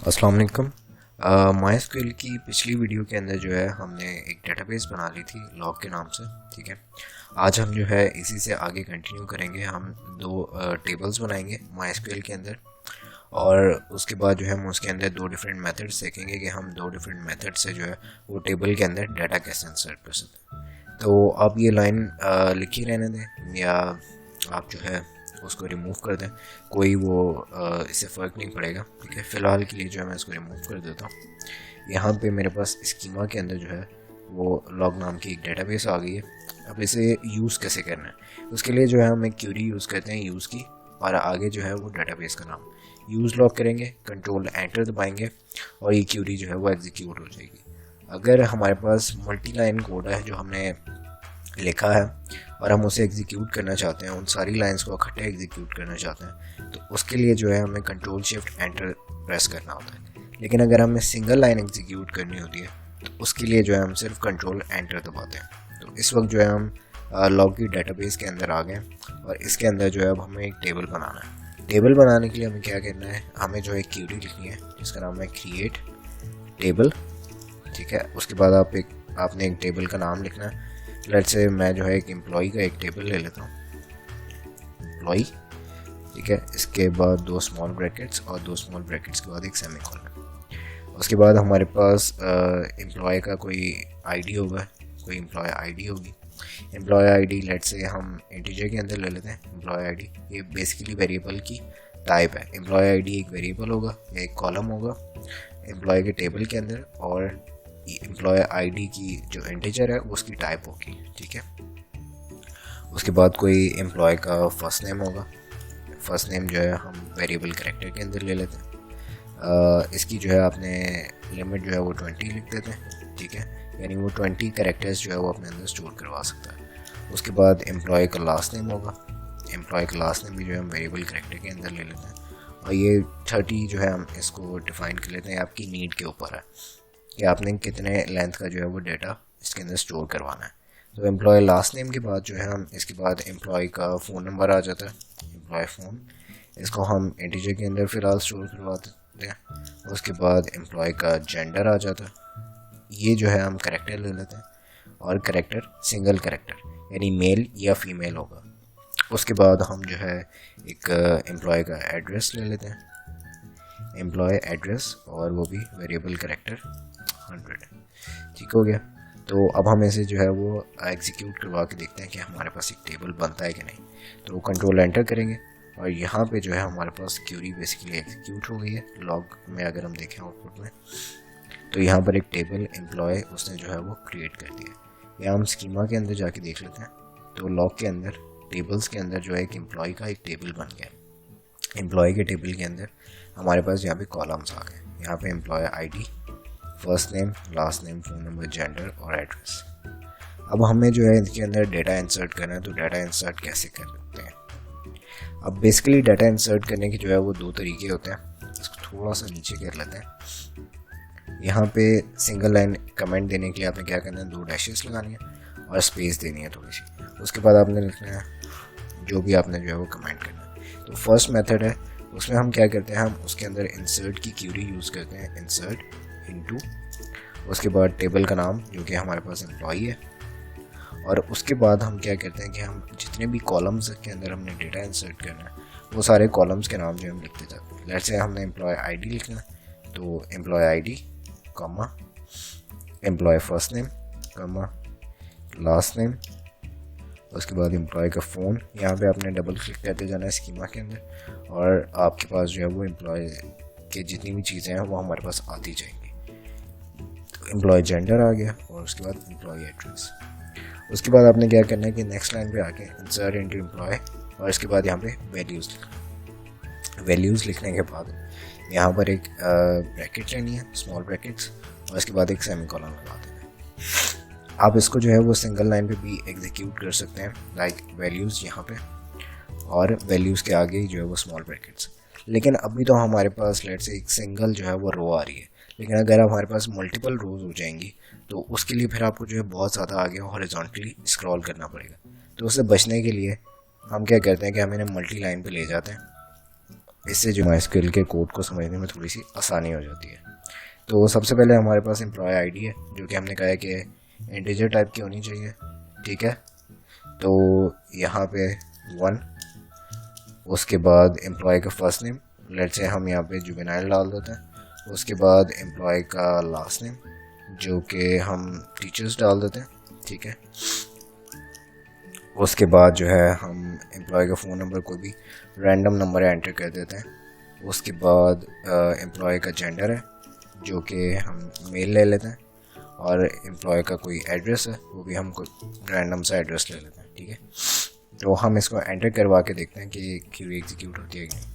अस्सलाम वालेकुम। माइस्क्यूएल की पिछली वीडियो के अंदर जो है हमने एक डेटाबेस बना ली थी लॉग के नाम से। ठीक है, आज हम जो है इसी से आगे कंटिन्यू करेंगे। हम दो टेबल्स बनाएंगे माइस्क्यूएल के अंदर और उसके बाद जो है हम उसके अंदर दो डिफरेंट मेथड्स देखेंगे कि हम दो डिफरेंट मेथड से जो है वो टेबल के अंदर डाटा कैसे इंसर्ट कर सकते हैं। तो आप ये लाइन लिखी रहने दें या आप जो है उसको रिमूव कर दें, कोई वो इससे फ़र्क नहीं पड़ेगा। ठीक है, फ़िलहाल के लिए जो है मैं इसको रिमूव कर देता हूँ। यहाँ पे मेरे पास स्कीमा के अंदर जो है वो लॉग नाम की एक डेटाबेस आ गई है। अब इसे यूज़ कैसे करना है, उसके लिए जो है हम एक क्यूरी यूज़ करते हैं यूज़ की, और आगे जो है वो डेटाबेस का नाम यूज़ लॉग करेंगे, कंट्रोल एंटर दबाएंगे और ये क्यूरी जो है वो एग्जीक्यूट हो जाएगी। अगर हमारे पास मल्टी लाइन कोड है जो हमने लिखा है और हम उसे एग्जीक्यूट करना चाहते हैं, उन सारी लाइंस को इकट्ठे एग्जीक्यूट करना चाहते हैं, तो उसके लिए जो है हमें कंट्रोल शिफ्ट एंटर प्रेस करना होता है। लेकिन अगर हमें सिंगल लाइन एग्जीक्यूट करनी होती है तो उसके लिए जो है हम सिर्फ कंट्रोल एंटर दबाते हैं। तो इस वक्त जो है हम लॉग की डेटाबेस के अंदर आ गए और इसके अंदर जो है अब हमें एक टेबल बनाना है। टेबल बनाने के लिए हमें क्या करना है, हमें जो है क्यूरी लिखनी है जिसका नाम है क्रिएट टेबल। ठीक है, उसके बाद आपने एक टेबल का नाम लिखना है। लेट्स से मैं जो है एक एम्प्लॉई का एक टेबल ले लेता हूँ, एम्प्लॉई। ठीक है, इसके बाद दो स्मॉल ब्रैकेट्स और दो स्मॉल ब्रैकेट्स के बाद एक सेमीकोलन। उसके बाद हमारे पास एम्प्लॉय का कोई आईडी होगा, कोई एम्प्लॉय आईडी होगी। एम्प्लॉय आईडी लेट्स से हम इंटीजर के अंदर ले लेते हैं। एम्प्लॉय आईडी ये बेसिकली वेरिएबल की टाइप है। एम्प्लॉय आईडी एक वेरिएबल होगा या एक कॉलम होगा एम्प्लॉय के टेबल के अंदर, और एम्प्लॉय आईडी की जो इंटीजर है उसकी टाइप होगी। ठीक है, उसके बाद कोई एम्प्लॉय का फर्स्ट नेम होगा। फर्स्ट नेम जो है हम वेरिएबल कैरेक्टर के अंदर ले लेते हैं। इसकी जो है आपने लिमिट जो है वो 20 लिख देते हैं। ठीक है, यानी वो 20 कैरेक्टर्स जो है वो अपने अंदर स्टोर करवा सकता है। उसके बाद एम्प्लॉय का लास्ट नेम होगा। एम्प्लॉय का लास्ट नेम भी जो है हम वेरिएबल कैरेक्टर के अंदर ले लेते हैं, और ये 30 जो है हम इसको डिफाइन कर लेते हैं। आपकी नीड के ऊपर है कि आपने कितने लेंथ का जो है वो डेटा इसके अंदर स्टोर करवाना है। तो एम्प्लॉय लास्ट नेम के बाद जो है हम इसके बाद एम्प्लॉय का फ़ोन नंबर आ जाता है, एम्प्लॉय फ़ोन। इसको हम इंटीजर के अंदर फ़िलहाल स्टोर करवा देते हैं। उसके बाद एम्प्लॉय का जेंडर आ जाता है। ये जो है हम करेक्टर ले लेते हैं, और करेक्टर सिंगल करेक्टर यानी मेल या फीमेल होगा। उसके बाद हम जो है एक एम्प्लॉय का एड्रेस ले लेते हैं, एम्प्लॉय एड्रेस, और वो भी वेरिएबल करेक्टर 100। ठीक हो गया। तो अब हम इसे जो है वो एग्जीक्यूट करवा के देखते हैं कि हमारे पास एक टेबल बनता है कि नहीं। तो कंट्रोल एंटर करेंगे और यहाँ पे जो है हमारे पास क्यूरी बेसिकली एग्जीक्यूट हो गई है। लॉग में अगर हम देखें आउटपुट में, तो यहाँ पर एक टेबल एम्प्लॉय उसने जो है वो क्रिएट कर दिया। या हम स्कीमा के अंदर जाके देख लेते हैं, तो लॉग के अंदर टेबल्स के अंदर जो है एक एम्प्लॉय का एक टेबल बन गया। एम्प्लॉय के टेबल के अंदर हमारे पास यहाँ पे कॉलम्स आ गए। यहाँ पे employ ID, first name, last name, phone number, gender और एड्रेस। अब हमें जो है इसके अंदर डेटा इंसर्ट करना है। तो डेटा इंसर्ट कैसे कर सकते हैं? अब बेसिकली डेटा इंसर्ट करने के जो है वो दो तरीके होते हैं। इसको थोड़ा सा नीचे कर लेते हैं। यहाँ पे सिंगल लाइन कमेंट देने के लिए आपने क्या करना है, दो डैशेस लगानी है और स्पेस देनी है थोड़ी सी। उसके बाद आपने लिखना है जो भी आपने जो है वो कमेंट करना है। तो फर्स्ट मेथड है, उसमें हम क्या करते हैं, हम उसके अंदर इंसर्ट की क्यूरी यूज़ करते हैं, इंसर्ट इनटू, उसके बाद टेबल का नाम जो कि हमारे पास एम्प्लॉई है, और उसके बाद हम क्या करते हैं कि हम जितने भी कॉलम्स के अंदर हमने डेटा इंसर्ट करना है वो सारे कॉलम्स के नाम जो हम लिखते जाते हैं। लेट्स से हमने एम्प्लॉय आईडी लिखना है, तो employ ID comma employ first name comma last name, उसके बाद एम्प्लॉय का फ़ोन। यहाँ पे आपने डबल क्लिक करते जाना है स्कीमा के अंदर, और आपके पास जो है वो एम्प्लॉय के जितनी भी चीज़ें हैं वो हमारे पास आती जाएंगी। एम्प्लॉय जेंडर आ गया, और उसके बाद एम्प्लॉय एड्रेस। उसके बाद आपने क्या करना है कि नेक्स्ट लाइन पे आके इंसर्ट इनटू एम्प्लॉय, और इसके बाद यहाँ पे वैल्यूज़ लिखना। वैल्यूज़ लिखने के बाद यहाँ पर एक ब्रैकेट लेनी है, स्मॉल ब्रैकेट्स, और इसके बाद एक सेमीकोलन लगा देना है। आप इसको जो है वो सिंगल लाइन पे भी एग्जीक्यूट कर सकते हैं, लाइक वैल्यूज़ यहाँ पे, और वैल्यूज़ के आगे जो है वो स्मॉल ब्रैकेट्स। लेकिन अभी तो हमारे पास लेट से एक सिंगल जो है वो रो आ रही है, लेकिन अगर हमारे पास मल्टीपल रोज हो जाएंगी तो उसके लिए फिर आपको जो है बहुत ज़्यादा आगे हॉरिजॉन्टली स्क्रॉल करना पड़ेगा। तो उससे बचने के लिए हम क्या करते हैं कि हम इन्हें मल्टी लाइन पे ले जाते हैं, इससे जो MySQL के कोड को समझने में थोड़ी सी आसानी हो जाती है। तो सबसे पहले हमारे पास एम्प्लॉय आईडी है, जो कि हमने कहा है कि इंटीजर टाइप की होनी चाहिए, ठीक है। तो यहाँ पे 1, उसके बाद एम्प्लॉय का फर्स्ट नेम, लेट्स से हम यहाँ पे जुवेनाइल डाल देते हैं। उसके बाद एम्प्लॉय का लास्ट नेम, जो कि हम टीचर्स डाल देते हैं, ठीक है। उसके बाद जो है हम एम्प्लॉय का फ़ोन नंबर, कोई भी रैंडम नंबर एंटर कर देते हैं। उसके बाद एम्प्लॉय का जेंडर है, जो कि हम मेल ले लेते हैं, और एम्प्लॉय का कोई एड्रेस है, वो भी हम कोई रैंडम सा एड्रेस ले लेते हैं, ठीक है। तो हम इसको एंटर करवा के देखते हैं कि क्यूरी एग्जीक्यूट होती है कि नहीं।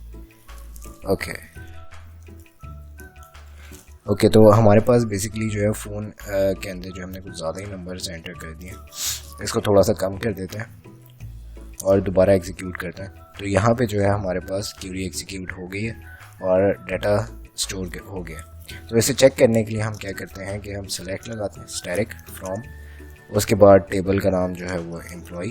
ओके, तो हमारे पास बेसिकली जो है फ़ोन के अंदर जो हमने कुछ ज़्यादा ही नंबर्स एंटर कर दिए। इसको थोड़ा सा कम कर देते हैं और दोबारा एग्जीक्यूट करते हैं। तो यहाँ पे जो है हमारे पास क्यूरी एग्जीक्यूट हो गई है और डाटा स्टोर हो गया। तो इसे चेक करने के लिए हम क्या करते हैं कि हम सेलेक्ट लगाते हैं स्टैटिक फ्रॉम, उसके बाद टेबल का नाम जो है वो एम्प्लॉय,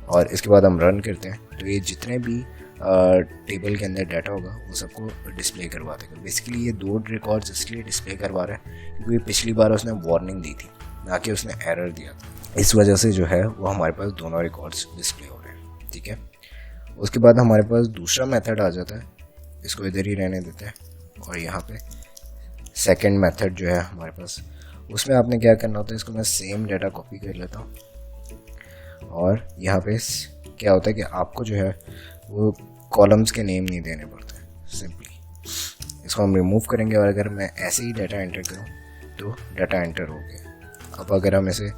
और इसके बाद हम रन करते हैं। तो ये जितने भी टेबल के अंदर डाटा होगा वो सबको डिस्प्ले करवा देगा। बेसिकली ये 2 रिकॉर्ड्स इसलिए डिस्प्ले करवा रहा है क्योंकि पिछली बार उसने वार्निंग दी थी, ना कि उसने एरर दिया था। इस वजह से जो है वो हमारे पास दोनों रिकॉर्ड्स डिस्प्ले हो रहे हैं, ठीक है। उसके बाद हमारे पास दूसरा मेथड आ जाता है, इसको इधर ही रहने देते हैं, और यहाँ पे सेकंड मेथड जो है हमारे पास, उसमें आपने क्या करना होता है, इसको मैं सेम डाटा कॉपी कर लेता हूँ, और यहाँ पे क्या होता है कि आपको जो है वो कॉलम्स के नेम नहीं देने पड़ते हैं, सिंपली इसको हम रिमूव करेंगे। और अगर मैं ऐसे ही डाटा एंटर करूँ तो डाटा एंटर हो गया। अब अगर हम इसे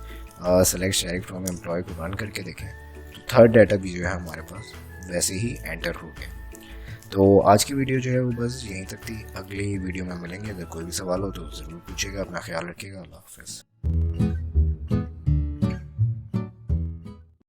सेलेक्ट स्टैटिक फ्रॉम एम्प्लॉय को रन करके देखें तो थर्ड डाटा भी जो है हमारे पास वैसे ही एंटर हो गया। तो आज की वीडियो जो है वो बस यहीं तक थी। अगली वीडियो में मिलेंगे। अगर कोई भी सवाल हो तो ज़रूर पूछिएगा। अपना ख्याल रखिएगा। अल्लाह हाफ़िज़।